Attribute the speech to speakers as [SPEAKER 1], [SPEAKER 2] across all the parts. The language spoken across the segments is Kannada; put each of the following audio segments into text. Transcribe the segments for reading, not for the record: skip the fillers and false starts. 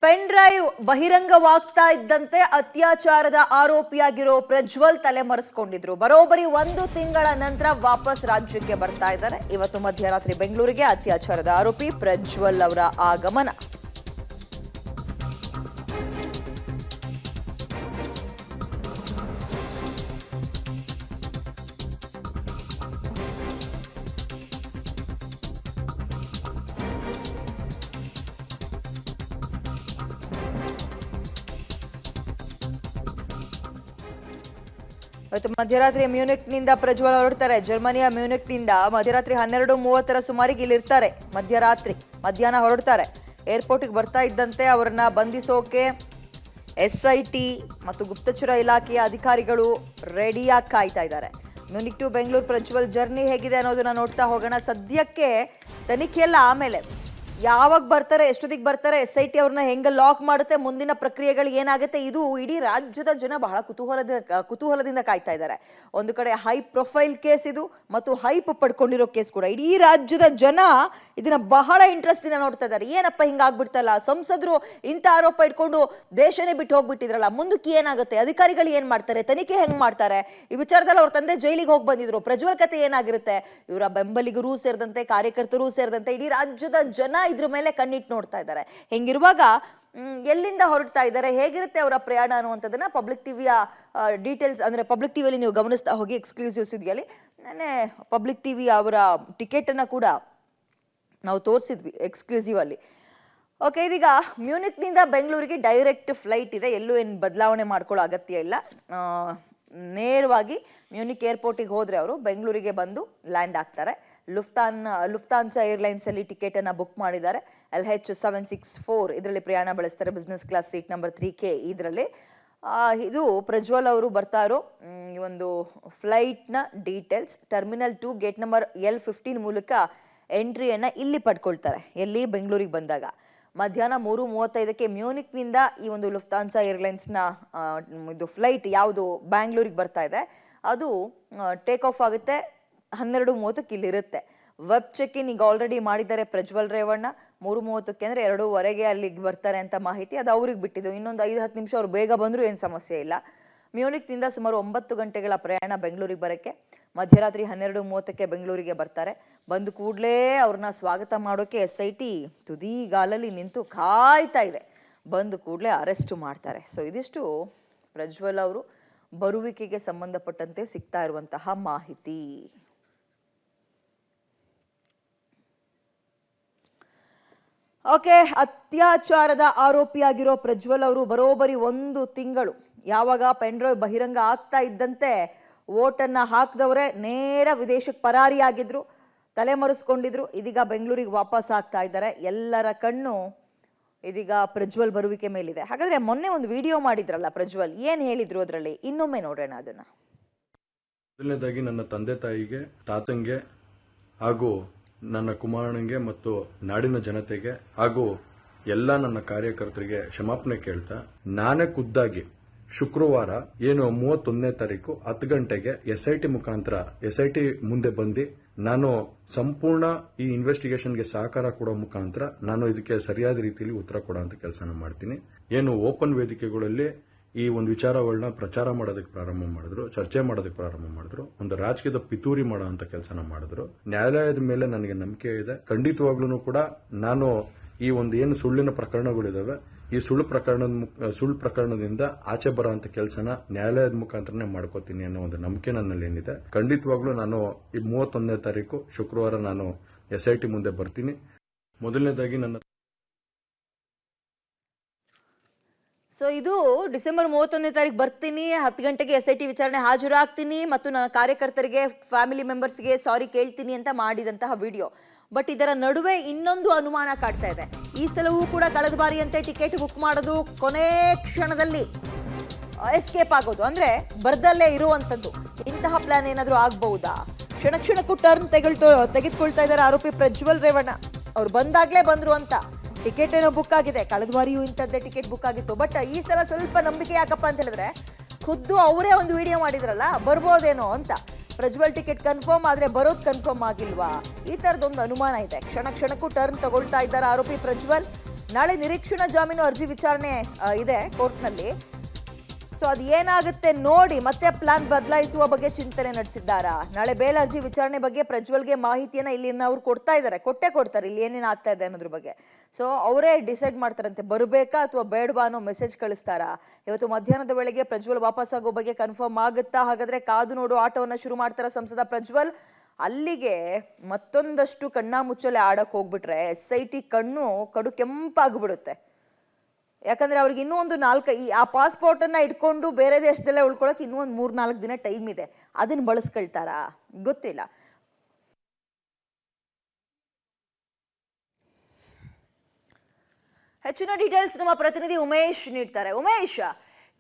[SPEAKER 1] ಪೆನ್ ಡ್ರೈವ್ ಬಹಿರಂಗವಾಗ್ತಾ ಇದ್ದಂತೆ ಅತ್ಯಾಚಾರದ ಆರೋಪಿಯಾಗಿರೋ ಪ್ರಜ್ವಲ್ ತಲೆಮರೆಸಿಕೊಂಡಿದ್ರು. ಬರೋಬ್ಬರಿ 1 ತಿಂಗಳ ನಂತರ ವಾಪಸ್ ರಾಜ್ಯಕ್ಕೆ ಬರ್ತಾ ಇದ್ದಾರೆ. ಇವತ್ತು ಮಧ್ಯರಾತ್ರಿ ಬೆಂಗಳೂರಿಗೆ ಅತ್ಯಾಚಾರದ ಆರೋಪಿ ಪ್ರಜ್ವಲ್ ಅವರ ಆಗಮನ. ಇವತ್ತು ಮಧ್ಯರಾತ್ರಿ ಮ್ಯೂನಿಕ್ನಿಂದ ಪ್ರಜ್ವಲ್ ಹೊರಡ್ತಾರೆ. ಜರ್ಮನಿಯ ಮ್ಯೂನಿಕ್ನಿಂದ ಮಧ್ಯರಾತ್ರಿ 12:30 ಸುಮಾರಿಗೆ ಇಲ್ಲಿರ್ತಾರೆ. ಮಧ್ಯಾಹ್ನ ಹೊರಡ್ತಾರೆ. ಏರ್ಪೋರ್ಟಿಗೆ ಬರ್ತಾ ಇದ್ದಂತೆ ಅವರನ್ನ ಬಂಧಿಸೋಕೆ SIT ಮತ್ತು ಗುಪ್ತಚರ ಇಲಾಖೆಯ ಅಧಿಕಾರಿಗಳು ರೆಡಿಯಾಗಿ ಕಾಯ್ತಾ ಇದ್ದಾರೆ. Munich to Bengaluru Prajwal journey ಹೇಗಿದೆ ಅನ್ನೋದನ್ನ ನೋಡ್ತಾ ಹೋಗೋಣ. ಸದ್ಯಕ್ಕೆ ತನಿಖೆಯೆಲ್ಲ ಆಮೇಲೆ ಯಾವಾಗ ಬರ್ತಾರೆ, ಎಷ್ಟೊತ್ತಿಗೆ ಬರ್ತಾರೆ, SIT ಅವ್ರನ್ನ ಹೆಂಗೆ ಲಾಕ್ ಮಾಡುತ್ತೆ, ಮುಂದಿನ ಪ್ರಕ್ರಿಯೆಗಳು ಏನಾಗುತ್ತೆ, ಇದು ಇಡೀ ರಾಜ್ಯದ ಜನ ಬಹಳ ಕುತೂಹಲದಿಂದ ಕಾಯ್ತಾ ಇದ್ದಾರೆ. ಒಂದು ಕಡೆ ಹೈ ಪ್ರೊಫೈಲ್ ಕೇಸ್ ಇದು ಮತ್ತು ಹೈಪ್ ಪಡ್ಕೊಂಡಿರೋ ಕೇಸ್ ಕೂಡ. ಇಡೀ ರಾಜ್ಯದ ಜನ ಇದನ್ನ ಬಹಳ ಇಂಟ್ರೆಸ್ಟ್ ಇಂದ ನೋಡ್ತಾ ಇದ್ದಾರೆ. ಏನಪ್ಪ ಹಿಂಗಾಗ್ಬಿಡ್ತಲ್ಲ, ಸಂಸದರು ಇಂಥ ಆರೋಪ ಇಟ್ಕೊಂಡು ದೇಶನೇ ಬಿಟ್ಟು ಹೋಗ್ಬಿಟ್ಟಿದ್ರಲ್ಲ, ಮುಂದಕ್ಕೆ ಏನಾಗುತ್ತೆ, ಅಧಿಕಾರಿಗಳು ಏನ್ ಮಾಡ್ತಾರೆ, ತನಿಖೆ ಹೆಂಗ್ ಮಾಡ್ತಾರೆ, ಈ ವಿಚಾರದಲ್ಲಿ ಅವ್ರ ತಂದೆ ಜೈಲಿಗೆ ಹೋಗಿ ಬಂದಿದ್ರು, ಪ್ರಜ್ವಲ್ ಕತೆ ಏನಾಗಿರುತ್ತೆ, ಇವರ ಬೆಂಬಲಿಗರು ಸೇರಿದಂತೆ ಕಾರ್ಯಕರ್ತರು ಸೇರಿದಂತೆ ಇಡೀ ರಾಜ್ಯದ ಜನ ಇದ್ರ ಮೇಲೆ ಕಣ್ಣಿಟ್ಟು ನೋಡ್ತಾ ಇದ್ದಾರೆ. ಹಿಂಗಿರುವಾಗ ಎಲ್ಲಿಂದ ಹೊರಡ್ತಾ ಇದ್ದಾರೆ, ಹೇಗಿರುತ್ತೆ ಅವರ ಪ್ರಯಾಣ ಅನ್ನುವಂಥದ್ದನ್ನ ಪಬ್ಲಿಕ್ ಟಿವಿಯ ಡೀಟೇಲ್ಸ್ ಅಂದ್ರೆ ಪಬ್ಲಿಕ್ ಟಿವಿಯಲ್ಲಿ ನೀವು ಗಮನಿಸ್ತಾ ಹೋಗಿ. ಎಕ್ಸ್ಕ್ಲೂಸಿವ್ ಸುದ್ದಿಯಲ್ಲಿ ನೆನ್ನೆ ಪಬ್ಲಿಕ್ ಟಿವಿ ಅವರ ಟಿಕೆಟ್ ಅನ್ನ ಕೂಡ ನಾವು ತೋರಿಸಿದ್ವಿ ಎಕ್ಸ್ಕ್ಲೂಸಿವ್ ಅಲ್ಲಿ. ಓಕೆ, ಇದೀಗ ಮ್ಯೂನಿಕ್ನಿಂದ ಬೆಂಗಳೂರಿಗೆ ಡೈರೆಕ್ಟ್ ಫ್ಲೈಟ್ ಇದೆ. ಎಲ್ಲೂ ಏನು ಬದಲಾವಣೆ ಮಾಡ್ಕೊಳ್ಳೋ ಅಗತ್ಯ ಇಲ್ಲ. ನೇರವಾಗಿ ಮ್ಯೂನಿಕ್ ಏರ್ಪೋರ್ಟಿಗೆ ಹೋದ್ರೆ ಅವರು ಬೆಂಗಳೂರಿಗೆ ಬಂದು ಲ್ಯಾಂಡ್ ಆಗ್ತಾರೆ. ಲುಫ್ತಾನ್ಸಾ ಏರ್ಲೈನ್ಸ್ ಅಲ್ಲಿ ಟಿಕೆಟ್ ಅನ್ನ ಬುಕ್ ಮಾಡಿದ್ದಾರೆ. LH764 ಇದರಲ್ಲಿ ಪ್ರಯಾಣ ಬೆಳೆಸ್ತಾರೆ. Business class seat number 3K ಇದರಲ್ಲಿ. ಇದು ಪ್ರಜ್ವಲ್ ಅವರು ಬರ್ತಾ ಇರೋ ಈ ಒಂದು ಫ್ಲೈಟ್ನ details. Terminal 2 gate number L15 ಮೂಲಕ ಎಂಟ್ರಿಯನ್ನ ಇಲ್ಲಿ ಪಡ್ಕೊಳ್ತಾರೆ. ಎಲ್ಲಿ ಬೆಂಗಳೂರಿಗೆ ಬಂದಾಗ ಮಧ್ಯಾಹ್ನ 3:35ಕ್ಕೆ ಮ್ಯೂನಿಕ್ನಿಂದ ಈ ಒಂದು ಲುಫ್ತಾನ್ಸಾ ಏರ್ಲೈನ್ಸ್ನ ಇದು ಫ್ಲೈಟ್ ಯಾವುದು ಬ್ಯಾಂಗ್ಳೂರಿಗೆ ಬರ್ತಾ ಇದೆ ಅದು ಟೇಕ್ ಆಫ್ ಆಗುತ್ತೆ. 12:30ಕ್ಕೆ ಇಲ್ಲಿರುತ್ತೆ. ವೆಬ್ ಚೆಕ್ ಇನ್ ಈಗ ಆಲ್ರೆಡಿ ಮಾಡಿದ್ದಾರೆ ಪ್ರಜ್ವಲ್ ರೇವಣ್ಣ. 3:30ಕ್ಕೆ ಅಂದರೆ 2:15 ಅಲ್ಲಿಗೆ ಬರ್ತಾರೆ ಅಂತ ಮಾಹಿತಿ. ಅದು ಅವ್ರಿಗೆ ಬಿಟ್ಟಿದ್ದು. ಇನ್ನೊಂದು 5-10 ನಿಮಿಷ ಅವ್ರು ಬೇಗ ಬಂದರೂ ಏನು ಸಮಸ್ಯೆ ಇಲ್ಲ. ಮ್ಯೂನಿಕ್ನಿಂದ ಸುಮಾರು 9 ಗಂಟೆಗಳ ಪ್ರಯಾಣ ಬೆಂಗಳೂರಿಗೆ ಬರೋಕ್ಕೆ. ಮಧ್ಯರಾತ್ರಿ 12:30ಕ್ಕೆ ಬೆಂಗಳೂರಿಗೆ ಬರ್ತಾರೆ. ಬಂದು ಕೂಡಲೇ ಅವ್ರನ್ನ ಸ್ವಾಗತ ಮಾಡೋಕ್ಕೆ SIT ತುದಿಗಾಲಲ್ಲಿ ನಿಂತು ಕಾಯ್ತಾ ಇದೆ. ಬಂದು ಕೂಡಲೇ ಅರೆಸ್ಟ್ ಮಾಡ್ತಾರೆ. ಸೊ ಇದಿಷ್ಟು ಪ್ರಜ್ವಲ್ ಅವರು ಬರುವಿಕೆಗೆ ಸಂಬಂಧಪಟ್ಟಂತೆ ಸಿಗ್ತಾ ಇರುವಂತಹ ಮಾಹಿತಿ. ಓಕೆ, ಅತ್ಯಾಚಾರದ ಆರೋಪಿಯಾಗಿರೋ ಪ್ರಜ್ವಲ್ ಅವರು ಬರೋಬ್ಬರಿ 1 ತಿಂಗಳು ಯಾವಾಗ ಪೆನ್ ಡ್ರೈವ್ ಬಹಿರಂಗ ಆಗ್ತಾ ಇದ್ದಂತೆ ವೋಟನ್ನ ಹಾಕಿದವರೇ ನೇರ ವಿದೇಶಕ್ಕೆ ಪರಾರಿಯಾಗಿದ್ರು, ತಲೆಮರೆಸ್ಕೊಂಡಿದ್ರು. ಇದೀಗ ಬೆಂಗಳೂರಿಗೆ ವಾಪಸ್ ಆಗ್ತಾ ಇದ್ದಾರೆ. ಎಲ್ಲರ ಕಣ್ಣು ಇದೀಗ ಪ್ರಜ್ವಲ್ ಬರುವಿಕೆ ಮೇಲಿದೆ. ಹಾಗಾದ್ರೆ ಮೊನ್ನೆ ಒಂದು ವಿಡಿಯೋ ಮಾಡಿದ್ರಲ್ಲ ಪ್ರಜ್ವಲ್, ಏನ್ ಹೇಳಿದ್ರು ಅದರಲ್ಲಿ, ಇನ್ನೊಮ್ಮೆ ನೋಡೋಣ ಅದನ್ನ.
[SPEAKER 2] ಮೊದಲನೇದಾಗಿ ನನ್ನ ತಂದೆ ತಾಯಿಗೆ, ತಾತಂಗೆ ಹಾಗೂ ನನ್ನ ಕುಮಾರನಿಗೆ ಮತ್ತು ನಾಡಿನ ಜನತೆಗೆ ಹಾಗೂ ಎಲ್ಲ ನನ್ನ ಕಾರ್ಯಕರ್ತರಿಗೆ ಕ್ಷಮಾಪಣೆ ಕೇಳ್ತಾ, ನಾನೇ ಖುದ್ದಾಗಿ ಶುಕ್ರವಾರ ಏನು 31ನೇ ತಾರೀಕು 10 ಗಂಟೆಗೆ SIT ಮುಖಾಂತರ SIT ಮುಂದೆ ಬಂದು ನಾನು ಸಂಪೂರ್ಣ ಈ ಇನ್ವೆಸ್ಟಿಗೇಷನ್ಗೆ ಸಹಕಾರ ಕೊಡೋ ಮುಖಾಂತರ ನಾನು ಇದಕ್ಕೆ ಸರಿಯಾದ ರೀತಿಯಲ್ಲಿ ಉತ್ತರ ಕೊಡೋಂಥ ಕೆಲಸನ ಮಾಡ್ತೀನಿ. ಏನು ಓಪನ್ ವೇದಿಕೆಗಳಲ್ಲಿ ಈ ಒಂದು ವಿಚಾರಗಳನ್ನ ಪ್ರಚಾರ ಮಾಡೋದಕ್ಕೆ ಪ್ರಾರಂಭ ಮಾಡಿದ್ರು, ಚರ್ಚೆ ಮಾಡೋದಕ್ಕೆ ಪ್ರಾರಂಭ ಮಾಡಿದ್ರು, ಒಂದು ರಾಜಕೀಯದ ಪಿತೂರಿ ಮಾಡೋ ಅಂತ ಕೆಲಸನ ಮಾಡಿದ್ರು. ನ್ಯಾಯಾಲಯದ ಮೇಲೆ ನನಗೆ ನಂಬಿಕೆ ಇದೆ. ಖಂಡಿತವಾಗ್ಲೂ ಕೂಡ ನಾನು ಈ ಒಂದು ಏನು ಸುಳ್ಳಿನ ಪ್ರಕರಣಗಳಿದಾವೆ, ಈ ಸುಳ್ಳು ಪ್ರಕರಣದಿಂದ ಆಚೆ ಬರೋ ಅಂತ ಕೆಲಸನ ನ್ಯಾಯಾಲಯದ ಮುಖಾಂತರನೇ ಮಾಡ್ಕೋತೀನಿ ಅನ್ನೋ ಒಂದು ನಂಬಿಕೆ ನನ್ನಲ್ಲಿ ಏನಿದೆ. ಖಂಡಿತವಾಗ್ಲೂ ನಾನು ಈ 31ನೇ ತಾರೀಕು ಶುಕ್ರವಾರ ನಾನು SIT ಮುಂದೆ ಬರ್ತೀನಿ. ಮೊದಲನೇದಾಗಿ ನನ್ನ
[SPEAKER 1] ಇದು ಡಿಸೆಂಬರ್ 31ನೇ ತಾರೀಕು ಬರ್ತೀನಿ, 10 ಗಂಟೆಗೆ SIT ವಿಚಾರಣೆ ಹಾಜರಾಗ್ತೀನಿ ಮತ್ತು ನನ್ನ ಕಾರ್ಯಕರ್ತರಿಗೆ, ಫ್ಯಾಮಿಲಿ ಮೆಂಬರ್ಸ್ಗೆ ಸಾರಿ ಕೇಳ್ತೀನಿ ಅಂತ ಮಾಡಿದಂತಹ ವಿಡಿಯೋ. ಬಟ್ ಇದರ ನಡುವೆ ಇನ್ನೊಂದು ಅನುಮಾನ ಕಾಡ್ತಾ ಇದೆ. ಈ ಸಲವೂ ಕೂಡ ಕಳೆದ ಬಾರಿಯಂತೆ ಟಿಕೆಟ್ ಬುಕ್ ಮಾಡೋದು, ಕೊನೆ ಕ್ಷಣದಲ್ಲಿ ಎಸ್ಕೇಪ್ ಆಗೋದು, ಅಂದ್ರೆ ಬರ್ದಲ್ಲೇ ಇರುವಂಥದ್ದು, ಇಂತಹ ಪ್ಲಾನ್ ಏನಾದರೂ ಆಗಬಹುದಾ? ಕ್ಷಣಕ್ಕೂ ಟರ್ನ್ ತೆಗೆದುಕೊಳ್ತಾ ಇದ್ದಾರೆ ಆರೋಪಿ ಪ್ರಜ್ವಲ್ ರೇವಣ್ಣ. ಅವ್ರು ಬಂದಾಗ್ಲೇ ಬಂದ್ರು ಅಂತ ಟಿಕೆಟ್ ಏನೋ ಬುಕ್ ಆಗಿದೆ. ಕಳೆದ ಬಾರಿಯೂ ಇಂಥದ್ದೇ ಟಿಕೆಟ್ ಬುಕ್ ಆಗಿತ್ತು. ಬಟ್ ಈ ಸಲ ಸ್ವಲ್ಪ ನಂಬಿಕೆ ಯಾಕಪ್ಪ ಅಂತ ಹೇಳಿದ್ರೆ, ಖುದ್ದು ಅವರೇ ಒಂದು ವಿಡಿಯೋ ಮಾಡಿದ್ರಲ್ಲ, ಬರ್ಬೋದೇನೋ ಅಂತ. ಪ್ರಜ್ವಲ್ ಟಿಕೆಟ್ ಕನ್ಫರ್ಮ್ ಆದ್ರೆ ಬರೋದು ಕನ್ಫರ್ಮ್ ಆಗಿಲ್ವಾ, ಈ ತರದೊಂದು ಅನುಮಾನ ಇದೆ. ಕ್ಷಣಕ್ಕೂ ಟರ್ನ್ ತಗೊಳ್ತಾ ಇದ್ದಾರೆ ಆರೋಪಿ ಪ್ರಜ್ವಲ್. ನಾಳೆ ನಿರೀಕ್ಷಣಾ ಜಾಮೀನು ಅರ್ಜಿ ವಿಚಾರಣೆ ಇದೆ ಕೋರ್ಟ್ನಲ್ಲಿ. ಸೊ ಅದು ಏನಾಗುತ್ತೆ ನೋಡಿ ಮತ್ತೆ ಪ್ಲಾನ್ ಬದಲಾಯಿಸುವ ಬಗ್ಗೆ ಚಿಂತನೆ ನಡೆಸಿದ್ದಾರಾ? ನಾಳೆ ಬೇಲ್ ಅರ್ಜಿ ವಿಚಾರಣೆ ಬಗ್ಗೆ ಪ್ರಜ್ವಲ್ಗೆ ಮಾಹಿತಿಯನ್ನ ಇಲ್ಲಿನ ಅವ್ರು ಕೊಡ್ತಾರೆ ಇಲ್ಲಿ ಏನೇನು ಆಗ್ತಾ ಇದೆ ಅನ್ನೋದ್ರ ಬಗ್ಗೆ. ಸೊ ಅವರೇ ಡಿಸೈಡ್ ಮಾಡ್ತಾರಂತೆ ಬರಬೇಕಾ ಅಥವಾ ಬೇಡವಾ ಅನ್ನೋ ಮೆಸೇಜ್ ಕಳಿಸ್ತಾರಾ. ಇವತ್ತು ಮಧ್ಯಾಹ್ನದ ವೇಳೆಗೆ ಪ್ರಜ್ವಲ್ ವಾಪಸ್ ಆಗೋ ಬಗ್ಗೆ ಕನ್ಫರ್ಮ್ ಆಗುತ್ತಾ? ಹಾಗಾದ್ರೆ ಕಾದು ನೋಡು ಆಟವನ್ನ ಶುರು ಮಾಡ್ತಾರ ಸಂಸದ ಪ್ರಜ್ವಲ್. ಅಲ್ಲಿಗೆ ಮತ್ತೊಂದಷ್ಟು ಕಣ್ಣಾಮುಚ್ಚಲೆ ಆಡಕ್ ಹೋಗ್ಬಿಟ್ರೆ SIT ಕಡು ಕೆಂಪಾಗ್ಬಿಡುತ್ತೆ. ಯಾಕಂದ್ರೆ ಅವ್ರಿಗೆ ಇನ್ನೂ ಒಂದು ಆ ಪಾಸ್ಪೋರ್ಟ್ ಅನ್ನ ಇಟ್ಕೊಂಡು ಬೇರೆ ದೇಶದಲ್ಲೇ ಉಳ್ಕೊಳಕ್ ಇನ್ನೂ ಒಂದು 3-4 ದಿನ ಟೈಮ್ ಇದೆ. ಅದನ್ನ ಬಳಸ್ಕೊಳ್ತಾರಾ ಗೊತ್ತಿಲ್ಲ. ಹೆಚ್ಚಿನ ಡೀಟೇಲ್ಸ್ ನಮ್ಮ ಪ್ರತಿನಿಧಿ ಉಮೇಶ್ ನೀಡ್ತಾರೆ. ಉಮೇಶ್,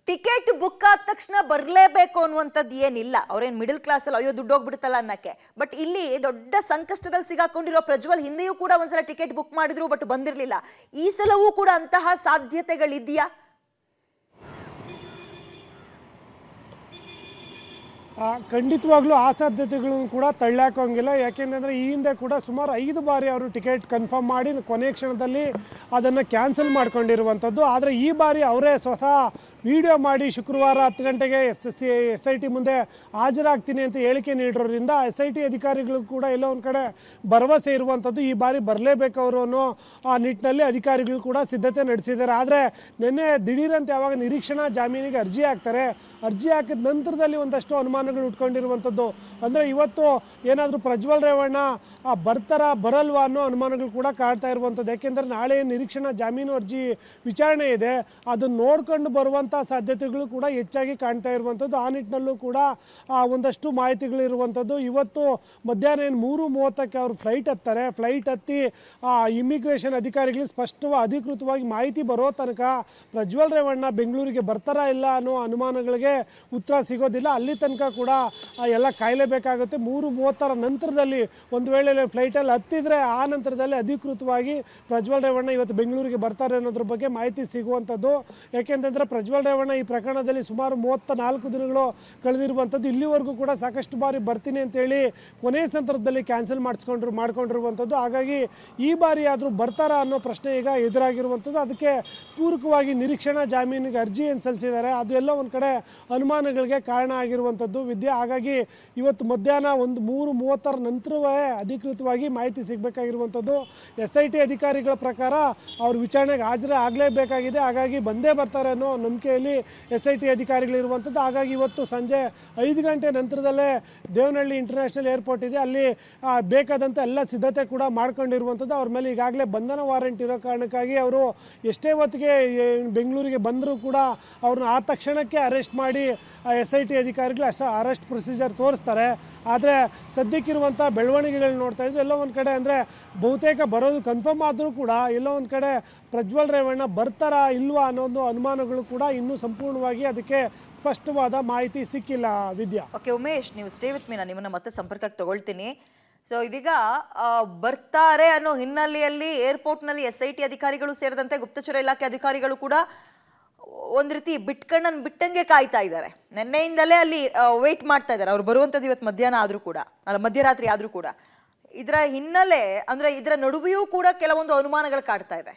[SPEAKER 1] ಟಿಕೆಟ್ ಬುಕ್ ಆದ ತಕ್ಷಣ ಬರಲೇಬೇಕು ಅನ್ನುವಂಥದ್ದು ಏನಿಲ್ಲ. ಅವ್ರೇನು ಮಿಡಲ್ ಕ್ಲಾಸ್ ಅಲ್ಲಿ ಅಯ್ಯೋ ದುಡ್ಡು ಹೋಗ್ಬಿಡುತ್ತಲ್ಲ ಅನ್ನಕ್ಕೆ. ಬಟ್ ಇಲ್ಲಿ ದೊಡ್ಡ ಸಂಕಷ್ಟದಲ್ಲಿ ಸಿಗಾಕೊಂಡಿರೋ ಪ್ರಜ್ವಲ್ ಹಿಂದೆಯೂ ಕೂಡ ಒಂದ್ಸಲ ಟಿಕೆಟ್ ಬುಕ್ ಮಾಡಿದ್ರು, ಬಟ್ ಬಂದಿರಲಿಲ್ಲ. ಈ ಸಲವೂ ಕೂಡ ಅಂತಹ ಸಾಧ್ಯತೆಗಳಿದೆಯಾ?
[SPEAKER 3] ಖಂಡಿತವಾಗ್ಲೂ ಆ ಸಾಧ್ಯತೆಗಳನ್ನು ಕೂಡ ತಳ್ಳಾಕೋಂಗಿಲ್ಲ. ಯಾಕೆಂದರೆ ಈ ಹಿಂದೆ ಕೂಡ ಸುಮಾರು 5 ಬಾರಿ ಅವರು ಟಿಕೆಟ್ ಕನ್ಫರ್ಮ್ ಮಾಡಿ ಕೊನೆ ಕ್ಷಣದಲ್ಲಿ ಅದನ್ನು ಕ್ಯಾನ್ಸಲ್ ಮಾಡ್ಕೊಂಡಿರುವಂಥದ್ದು. ಆದರೆ ಈ ಬಾರಿ ಅವರೇ ಸ್ವತಃ ವಿಡಿಯೋ ಮಾಡಿ ಶುಕ್ರವಾರ 10 ಗಂಟೆಗೆ SIT ಮುಂದೆ ಹಾಜರಾಗ್ತೀನಿ ಅಂತ ಹೇಳಿಕೆ ನೀಡಿರೋದ್ರಿಂದ SIT ಅಧಿಕಾರಿಗಳು ಕೂಡ ಎಲ್ಲ ಒಂದು ಕಡೆ ಭರವಸೆ ಇರುವಂಥದ್ದು. ಈ ಬಾರಿ ಬರಲೇಬೇಕು ಅವರು ಅನ್ನೋ ಆ ನಿಟ್ಟಿನಲ್ಲಿ ಅಧಿಕಾರಿಗಳು ಕೂಡ ಸಿದ್ಧತೆ ನಡೆಸಿದ್ದಾರೆ. ಆದರೆ ನಿನ್ನೆ ದಿಢೀರಂತೆ ಯಾವಾಗ ನಿರೀಕ್ಷಣಾ ಜಾಮೀನಿಗೆ ಅರ್ಜಿ ಹಾಕ್ತಾರೆ, ಅರ್ಜಿ ಹಾಕಿದ ನಂತರದಲ್ಲಿ ಒಂದಷ್ಟು ಅನುಮಾನಗಳು ಉಟ್ಕೊಂಡಿರುವಂಥದ್ದು. ಅಂದರೆ ಇವತ್ತು ಏನಾದರೂ ಪ್ರಜ್ವಲ್ ರೇವಣ್ಣ ಬರಲ್ವಾ ಅನ್ನೋ ಅನುಮಾನಗಳು ಕೂಡ ಕಾಡ್ತಾ ಇರುವಂಥದ್ದು. ಯಾಕೆಂದರೆ ನಾಳೆ ನಿರೀಕ್ಷಣಾ ಜಾಮೀನು ಅರ್ಜಿ ವಿಚಾರಣೆ ಇದೆ, ಅದನ್ನು ನೋಡ್ಕೊಂಡು ಬರುವಂಥ ಸಾಧ್ಯತೆಗಳು ಕೂಡ ಹೆಚ್ಚಾಗಿ ಕಾಣ್ತಾ ಇರುವಂಥದ್ದು. ಆ ನಿಟ್ಟಿನಲ್ಲೂ ಕೂಡ ಒಂದಷ್ಟು ಮಾಹಿತಿಗಳು ಇರುವಂಥದ್ದು. ಇವತ್ತು ಮಧ್ಯಾಹ್ನ 3:30ಕ್ಕೆ ಅವರು ಫ್ಲೈಟ್ ಹತ್ತಾರೆ. ಫ್ಲೈಟ್ ಹತ್ತಿ ಇಮಿಗ್ರೇಷನ್ ಅಧಿಕಾರಿಗಳಿಗೆ ಅಧಿಕೃತವಾಗಿ ಮಾಹಿತಿ ಬರೋ ತನಕ ಪ್ರಜ್ವಲ್ ರೇವಣ್ಣ ಬೆಂಗಳೂರಿಗೆ ಬರ್ತಾರಾ ಇಲ್ಲ ಅನ್ನೋ ಅನುಮಾನಗಳಿಗೆ ಉತ್ತರ ಸಿಗೋದಿಲ್ಲ. ಅಲ್ಲಿ ತನಕ ಕೂಡ ಎಲ್ಲ ಕಾಯಲೇಬೇಕಾಗುತ್ತೆ. 3:30 ನಂತರದಲ್ಲಿ ಒಂದು ವೇಳೆ ಫ್ಲೈಟಲ್ಲಿ ಹತ್ತಿದ್ರೆ ಆ ನಂತರದಲ್ಲಿ ಅಧಿಕೃತವಾಗಿ ಪ್ರಜ್ವಲ್ ರೇವಣ್ಣ ಇವತ್ತು ಬೆಂಗಳೂರಿಗೆ ಬರ್ತಾರೆ ಅನ್ನೋದ್ರ ಬಗ್ಗೆ ಮಾಹಿತಿ ಸಿಗುವಂಥದ್ದು. ಯಾಕೆಂತಂದರೆ ಪ್ರಜ್ವಲ್ ರೇವಣ್ಣ ಈ ಪ್ರಕರಣದಲ್ಲಿ ಸುಮಾರು 34 ದಿನಗಳು ಕಳೆದಿರುವಂಥದ್ದು. ಇಲ್ಲಿವರೆಗೂ ಕೂಡ ಸಾಕಷ್ಟು ಬಾರಿ ಬರ್ತೀನಿ ಅಂತೇಳಿ ಕೊನೆಯ ಸಂದರ್ಭದಲ್ಲಿ ಕ್ಯಾನ್ಸಲ್ ಮಾಡ್ಕೊಂಡಿರುವಂಥದ್ದು. ಹಾಗಾಗಿ ಈ ಬಾರಿ ಆದರೂ ಬರ್ತಾರಾ ಅನ್ನೋ ಪ್ರಶ್ನೆ ಈಗ ಎದುರಾಗಿರುವಂಥದ್ದು. ಅದಕ್ಕೆ ಪೂರಕವಾಗಿ ನಿರೀಕ್ಷಣಾ ಜಾಮೀನಿಗೆ ಅರ್ಜಿ ಏನು ಸಲ್ಲಿಸಿದ್ದಾರೆ ಅದು ಎಲ್ಲ ಒಂದು ಕಡೆ ಅನುಮಾನಗಳಿಗೆ ಕಾರಣ ಆಗಿರುವಂಥದ್ದು ವಿದ್ಯೆ. ಹಾಗಾಗಿ ಇವತ್ತು ಮಧ್ಯಾಹ್ನ 3:30 ನಂತರವೇ ಅಧಿಕೃತವಾಗಿ ಮಾಹಿತಿ ಸಿಗಬೇಕಾಗಿರುವಂಥದ್ದು. SIT ಅಧಿಕಾರಿಗಳ ಪ್ರಕಾರ ಅವ್ರ ವಿಚಾರಣೆಗೆ ಆಗಲೇಬೇಕಾಗಿದೆ. ಹಾಗಾಗಿ ಬಂದೇ ಬರ್ತಾರೆ ಅನ್ನೋ ನಂಬಿಕೆಯಲ್ಲಿ SIT ಅಧಿಕಾರಿಗಳಿರುವಂಥದ್ದು. ಹಾಗಾಗಿ ಇವತ್ತು ಸಂಜೆ 5 ಗಂಟೆ ನಂತರದಲ್ಲೇ ದೇವನಹಳ್ಳಿ ಇಂಟರ್ನ್ಯಾಷನಲ್ ಏರ್ಪೋರ್ಟ್ ಇದೆ, ಅಲ್ಲಿ ಬೇಕಾದಂಥ ಎಲ್ಲ ಸಿದ್ಧತೆ ಕೂಡ ಮಾಡ್ಕೊಂಡಿರುವಂಥದ್ದು. ಅವ್ರ ಮೇಲೆ ಈಗಾಗಲೇ ಬಂಧನ ವಾರೆಂಟ್ ಇರೋ ಕಾರಣಕ್ಕಾಗಿ ಅವರು ಎಷ್ಟೇ ಹೊತ್ತಿಗೆ ಬೆಂಗಳೂರಿಗೆ ಬಂದರೂ ಕೂಡ ಅವ್ರನ್ನ ಆ ತಕ್ಷಣಕ್ಕೆ ಅರೆಸ್ಟ್ ಮಾಡಿ SIT ಅಧಿಕಾರಿಗಳು ಅರೆಸ್ಟ್ ಪ್ರೊಸೀಜರ್ ತೋರಿಸ್ತಾರೆ. ಆದರೆ ಸದ್ಯಕ್ಕಿರುವಂಥ ಬೆಳವಣಿಗೆಗಳು ನೋಡ್ತಾ ಇದ್ದು ಎಲ್ಲೋ ಒಂದು ಕಡೆ ಅಂದರೆ ಬಹುತೇಕ ಬರೋದು ಕನ್ಫರ್ಮ್ ಆದರೂ ಕೂಡ ಎಲ್ಲೋ ಒಂದು ಕಡೆ ಪ್ರಜ್ವಲ್ ರೇವಣ್ಣ ಬರ್ತಾರಾ ಇಲ್ವಾ ಅನ್ನೋದು ಅನುಮಾನಗಳು ಕೂಡ ಇನ್ನೂ ಸಂಪೂರ್ಣವಾಗಿ ಅದಕ್ಕೆ ಸ್ಪಷ್ಟವಾದ ಮಾಹಿತಿ ಸಿಕ್ಕಿಲ್ಲ ವಿದ್ಯಾ.
[SPEAKER 1] ಓಕೆ ಉಮೇಶ್, ನೀವು ಸ್ಟೇ ವಿತ್ ಮೀ, ನಾನು ನಿಮ್ಮನ್ನ ಮತ್ತೆ ಸಂಪರ್ಕಕ್ಕೆ ತಗೊಳ್ತೀನಿ. ಸೊ ಇದೀಗ ಬರ್ತಾರೆ ಅನ್ನೋ ಹಿನ್ನೆಲೆಯಲ್ಲಿ ಏರ್ಪೋರ್ಟ್ನಲ್ಲಿ SIT ಅಧಿಕಾರಿಗಳು ಸೇರಿದಂತೆ ಗುಪ್ತಚರ ಇಲಾಖೆ ಅಧಿಕಾರಿಗಳು ಕೂಡ ಒಂದು ರೀತಿ ಬಿಟ್ಕಣ್ಣನ್ನು ಬಿಟ್ಟಂಗೆ ಕಾಯ್ತಾ ಇದ್ದಾರೆ. ನಿನ್ನೆಯಿಂದಲೇ ಅಲ್ಲಿ ವೇಟ್ ಮಾಡ್ತಾ ಇದ್ದಾರೆ. ಅವ್ರು ಬರುವಂಥದ್ದು ಇವತ್ತು ಮಧ್ಯಾಹ್ನ ಆದರೂ ಕೂಡ ಮಧ್ಯರಾತ್ರಿ ಆದರೂ ಕೂಡ. ಇದರ ಹಿನ್ನೆಲೆ ಅಂದರೆ ಇದರ ನಡುವೆಯೂ ಕೂಡ ಕೆಲವೊಂದು ಅನುಮಾನಗಳು ಕಾಡ್ತಾ ಇದೆ.